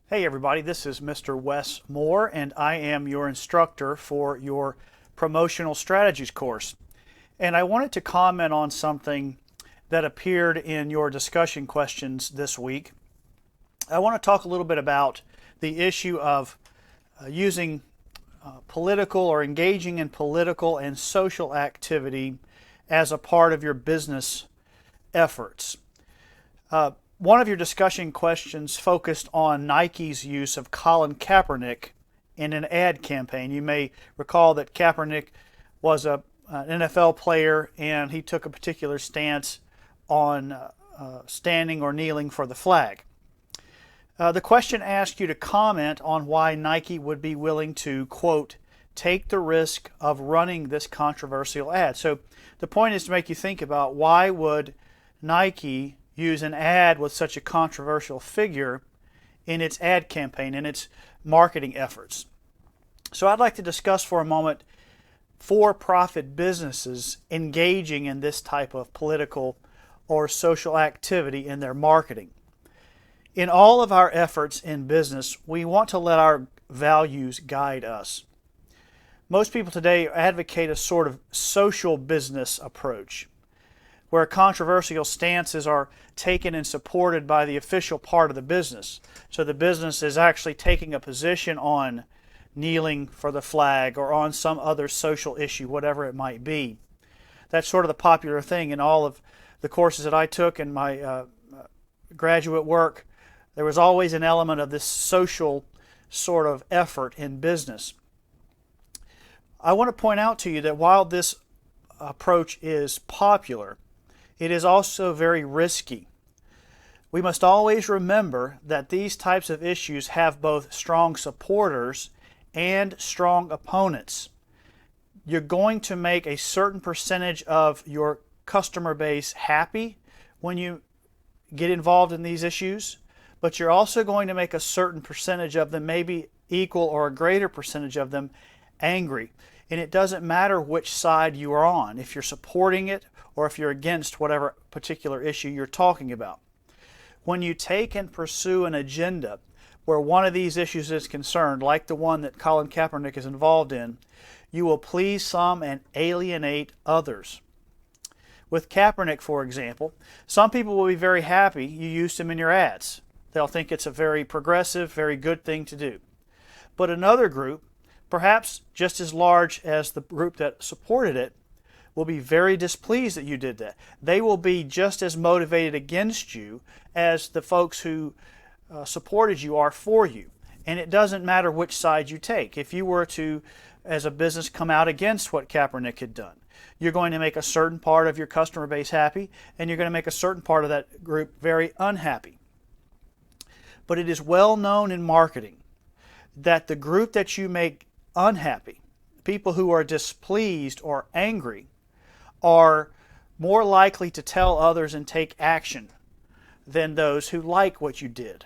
Hey everybody, this is Mr. Wes Moore and I am your instructor for your promotional strategies course. And I wanted to comment on something that appeared in your discussion questions this week. I want to talk a little bit about the issue of using political or engaging in political and social activity as a part of your business efforts. One of your discussion questions focused on Nike's use of Colin Kaepernick in an ad campaign. You may recall that Kaepernick was an NFL player and he took a particular stance on standing or kneeling for the flag. The question asked you to comment on why Nike would be willing to, quote, take the risk of running this controversial ad. So the point is to make you think about why would Nike use an ad with such a controversial figure in its ad campaign, in its marketing efforts. So I'd like to discuss for a moment for-profit businesses engaging in this type of political or social activity in their marketing. In all of our efforts in business, we want to let our values guide us. Most people today advocate a sort of social business approach, where controversial stances are taken and supported by the official part of the business. So the business is actually taking a position on kneeling for the flag or on some other social issue, whatever it might be. That's sort of the popular thing in all of the courses that I took in my graduate work. There was always an element of this social sort of effort in business. I want to point out to you that while this approach is popular, it is also very risky. We must always remember that these types of issues have both strong supporters and strong opponents. You're going to make a certain percentage of your customer base happy when you get involved in these issues, but you're also going to make a certain percentage of them, maybe equal or a greater percentage of them, angry. And it doesn't matter which side you are on, if you're supporting it or if you're against whatever particular issue you're talking about. When you take and pursue an agenda where one of these issues is concerned, like the one that Colin Kaepernick is involved in, you will please some and alienate others. With Kaepernick, for example, some people will be very happy you used him in your ads. They'll think it's a very progressive, very good thing to do. But another group, perhaps just as large as the group that supported it, will be very displeased that you did that. They will be just as motivated against you as the folks who supported you are for you. And it doesn't matter which side you take. If you were to, as a business, come out against what Kaepernick had done, you're going to make a certain part of your customer base happy, and you're going to make a certain part of that group very unhappy. But it is well known in marketing that the group that you make unhappy, people who are displeased or angry, are more likely to tell others and take action than those who like what you did.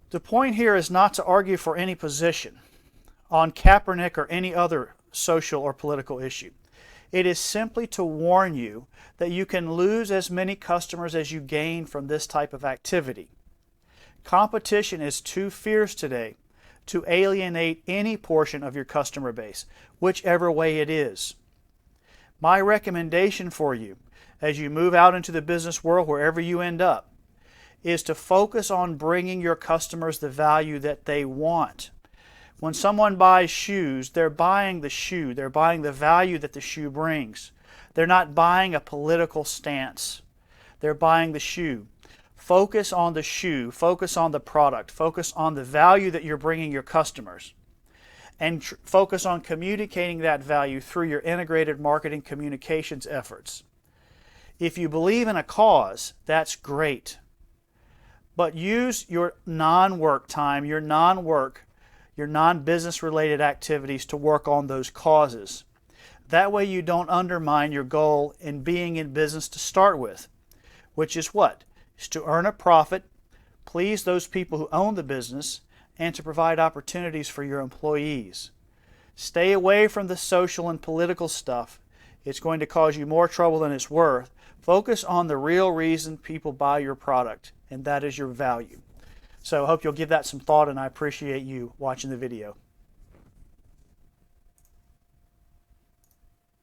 The point here is not to argue for any position on Kaepernick or any other social or political issue. It is simply to warn you that you can lose as many customers as you gain from this type of activity. Competition is too fierce today to alienate any portion of your customer base, whichever way it is. My recommendation for you, as you move out into the business world, wherever you end up, is to focus on bringing your customers the value that they want. When someone buys shoes, they're buying the shoe. They're buying the value that the shoe brings. They're not buying a political stance. They're buying the shoe. Focus on the shoe. Focus on the product. Focus on the value that you're bringing your customers. And focus on communicating that value through your integrated marketing communications efforts. If you believe in a cause, that's great. But use your non-work time, your non-business related activities to work on those causes. That way you don't undermine your goal in being in business to start with, which is what? Is to earn a profit, please those people who own the business, and to provide opportunities for your employees. Stay away from the social and political stuff. It's going to cause you more trouble than it's worth. Focus on the real reason people buy your product, and that is your value. So I hope you'll give that some thought, and I appreciate you watching the video.